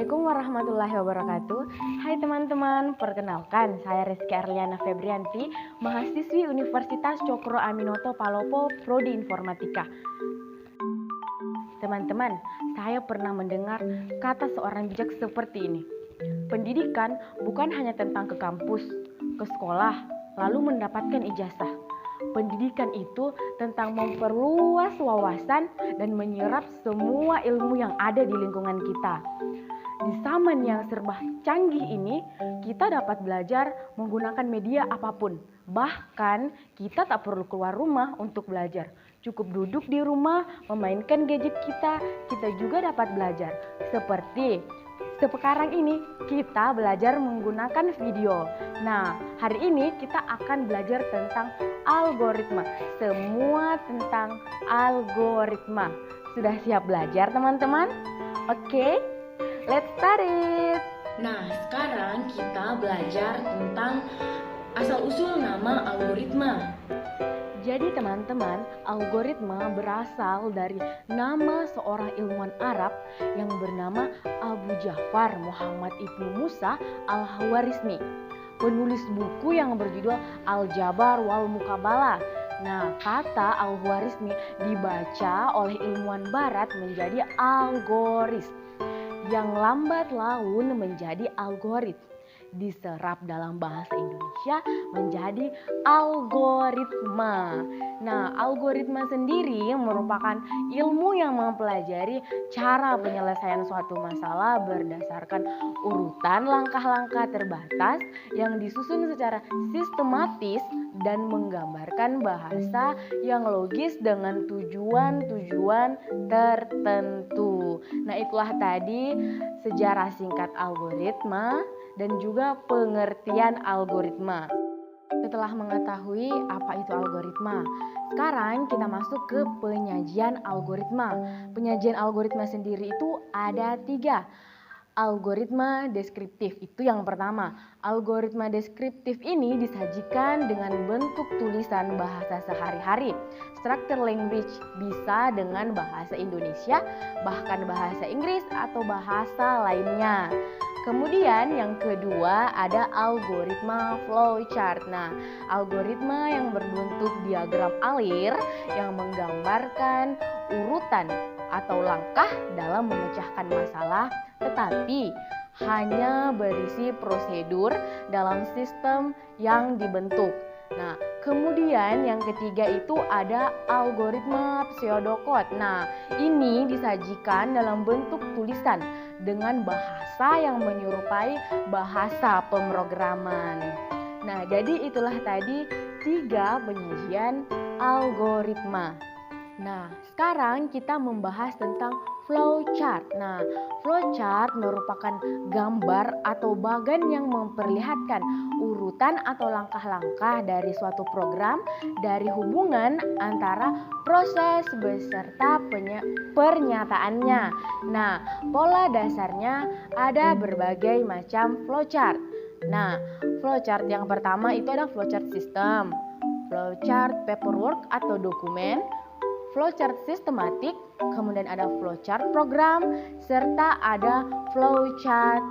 Assalamualaikum warahmatullahi wabarakatuh. Hai teman-teman, perkenalkan saya Rizky Arliana Febrianti, mahasiswi Universitas Cokro Aminoto Palopo, Prodi Informatika. Teman-teman, saya pernah mendengar kata seorang bijak seperti ini. Pendidikan bukan hanya tentang ke kampus, ke sekolah, lalu mendapatkan ijazah. Pendidikan itu tentang memperluas wawasan dan menyerap semua ilmu yang ada di lingkungan kita. Di zaman yang serba canggih ini, kita dapat belajar menggunakan media apapun. Bahkan kita tak perlu keluar rumah untuk belajar. Cukup duduk di rumah, memainkan gadget kita juga dapat belajar. Seperti sekarang ini kita belajar menggunakan video. Nah, hari ini kita akan belajar tentang algoritma. Semua tentang algoritma. Sudah siap belajar teman-teman? Oke, let's start it. Nah, sekarang kita belajar tentang asal-usul nama algoritma. Jadi teman-teman, algoritma berasal dari nama seorang ilmuwan Arab yang bernama Abu Ja'far Muhammad Ibnu Musa Al-Khwarizmi, penulis buku yang berjudul Al-Jabar wal Muqabalah. Nah, kata Al-Khwarizmi dibaca oleh ilmuwan barat menjadi algoris, yang lambat laun menjadi algorit, diserap dalam bahasa Indonesia menjadi algoritma. Nah, algoritma sendiri merupakan ilmu yang mempelajari cara penyelesaian suatu masalah berdasarkan urutan langkah-langkah terbatas yang disusun secara sistematis dan menggambarkan bahasa yang logis dengan tujuan-tujuan tertentu. Nah, itulah tadi sejarah singkat algoritma dan juga pengertian algoritma. Setelah mengetahui apa itu algoritma, sekarang kita masuk ke penyajian algoritma. Penyajian algoritma sendiri itu ada 3. Algoritma deskriptif itu yang pertama. Algoritma deskriptif ini disajikan dengan bentuk tulisan bahasa sehari-hari. Structure language bisa dengan bahasa Indonesia, bahkan bahasa Inggris atau bahasa lainnya. Kemudian yang kedua ada algoritma flowchart. Nah, algoritma yang berbentuk diagram alir yang menggambarkan urutan atau langkah dalam memecahkan masalah, tetapi hanya berisi prosedur dalam sistem yang dibentuk. Nah, kemudian yang ketiga itu ada algoritma pseudocode. Nah, ini disajikan dalam bentuk tulisan dengan bahasa yang menyerupai bahasa pemrograman. Nah, jadi itulah tadi 3 penyajian algoritma. Nah, sekarang kita membahas tentang flowchart. Nah, flowchart merupakan gambar atau bagan yang memperlihatkan urutan atau langkah-langkah dari suatu program dari hubungan antara proses beserta pernyataannya. Nah, pola dasarnya ada berbagai macam flowchart. Nah, flowchart yang pertama itu ada flowchart system, flowchart paperwork atau dokumen, flowchart sistematik, kemudian ada flowchart program, serta ada flowchart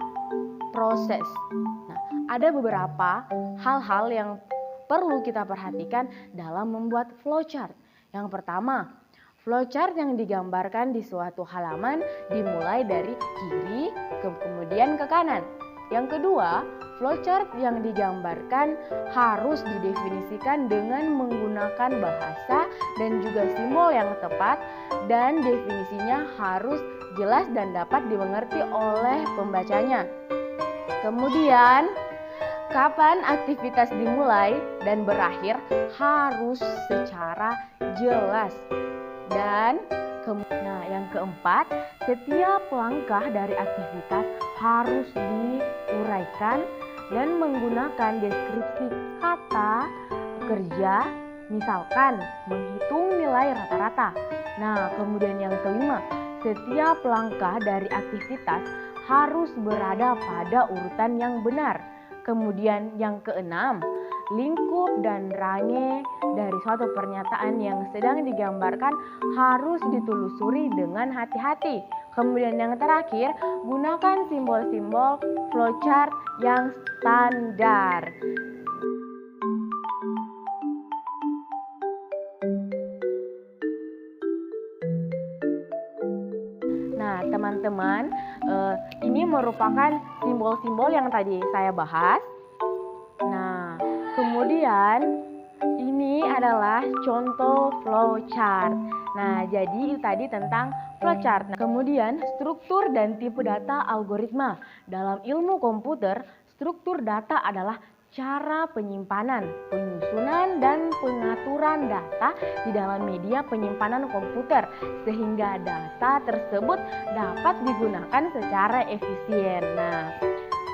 proses. Nah, ada beberapa hal-hal yang perlu kita perhatikan dalam membuat flowchart. Yang pertama, flowchart yang digambarkan di suatu halaman dimulai dari kiri kemudian ke kanan. Yang kedua, flowchart yang digambarkan harus didefinisikan dengan menggunakan bahasa dan juga simbol yang tepat, dan definisinya harus jelas dan dapat dimengerti oleh pembacanya. Kemudian, kapan aktivitas dimulai dan berakhir harus secara jelas. Dan yang keempat, setiap langkah dari aktivitas harus diuraikan dan menggunakan deskripsi kata kerja, misalkan menghitung nilai rata-rata. Nah, kemudian yang kelima, setiap langkah dari aktivitas harus berada pada urutan yang benar. Kemudian yang keenam, lingkup dan range dari suatu pernyataan yang sedang digambarkan harus ditelusuri dengan hati-hati. Kemudian yang terakhir, gunakan simbol-simbol flowchart yang standar. Nah, teman-teman, ini merupakan simbol-simbol yang tadi saya bahas. Nah, kemudian ini adalah contoh flowchart. Nah, jadi itu tadi tentang flowchart. Nah, kemudian struktur dan tipe data algoritma. Dalam ilmu komputer, struktur data adalah cara penyimpanan, penyusunan, dan pengaturan data di dalam media penyimpanan komputer sehingga data tersebut dapat digunakan secara efisien. Nah,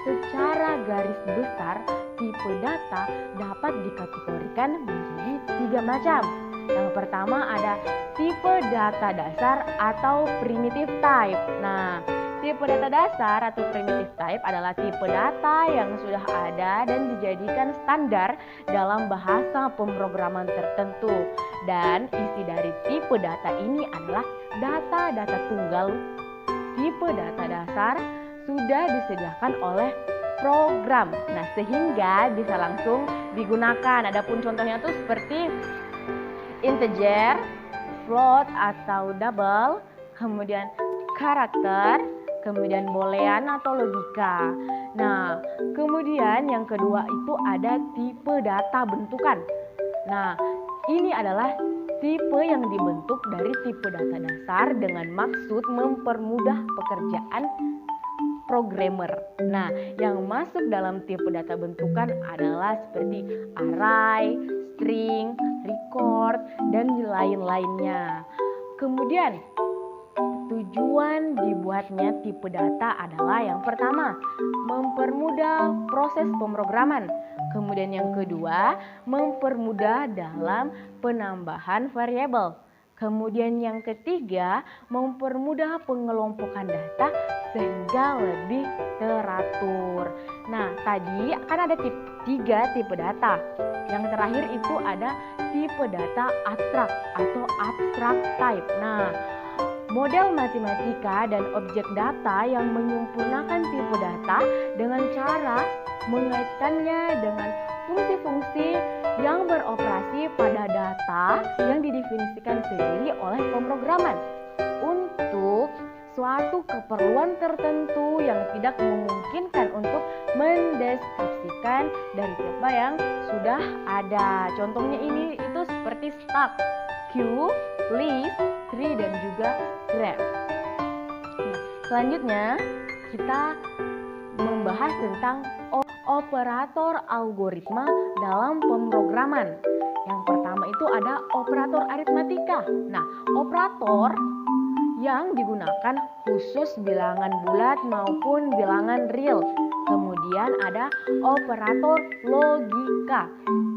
secara garis besar, tipe data dapat dikategorikan menjadi 3 macam. Yang pertama ada tipe data dasar atau primitive type. Nah, tipe data dasar atau primitive type adalah tipe data yang sudah ada dan dijadikan standar dalam bahasa pemrograman tertentu. Dan isi dari tipe data ini adalah data-data tunggal. Tipe data dasar sudah disediakan oleh program. Nah, sehingga bisa langsung digunakan. Adapun contohnya tuh seperti integer, float atau double, kemudian karakter, kemudian boolean atau logika. Nah, kemudian yang kedua itu ada tipe data bentukan. Nah, ini adalah tipe yang dibentuk dari tipe data dasar dengan maksud mempermudah pekerjaan programmer. Nah, yang masuk dalam tipe data bentukan adalah seperti array, string, record, dan lain-lainnya. Kemudian, tujuan dibuatnya tipe data adalah yang pertama, mempermudah proses pemrograman. Kemudian yang kedua, mempermudah dalam penambahan variabel. Kemudian yang ketiga, mempermudah pengelompokan data sehingga lebih teratur. Nah, tadi kan ada tiga tipe data. Yang terakhir itu ada tipe data abstrak atau abstract type. Nah, model matematika dan objek data yang menyempurnakan tipe data dengan cara mengaitkannya dengan fungsi-fungsi yang beroperasi pada data yang didefinisikan sendiri oleh pemrograman untuk suatu keperluan tertentu yang tidak memungkinkan untuk mendeskripsikan dari data yang sudah ada. Contohnya ini itu seperti stack, queue, list, tree, dan juga graph. Nah, selanjutnya kita membahas tentang operator algoritma dalam pemrograman. Yang pertama itu ada operator aritmatika. Nah, operator yang digunakan khusus bilangan bulat maupun bilangan real. Kemudian ada operator logika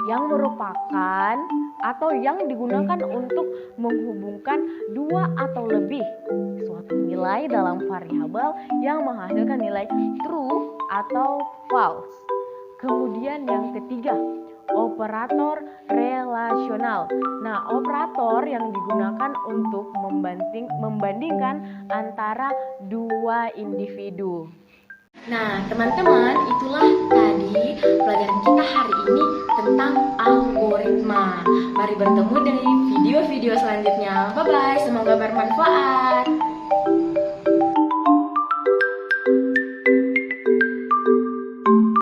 yang merupakan atau yang digunakan untuk menghubungkan dua atau lebih suatu nilai dalam variabel yang menghasilkan nilai true atau false. Kemudian yang ketiga, operator relasional. Nah, operator yang digunakan untuk membandingkan antara dua individu. Nah, teman-teman, itulah tadi pelajaran kita hari ini tentang algoritma. Mari bertemu di video-video selanjutnya. Bye-bye, semoga bermanfaat.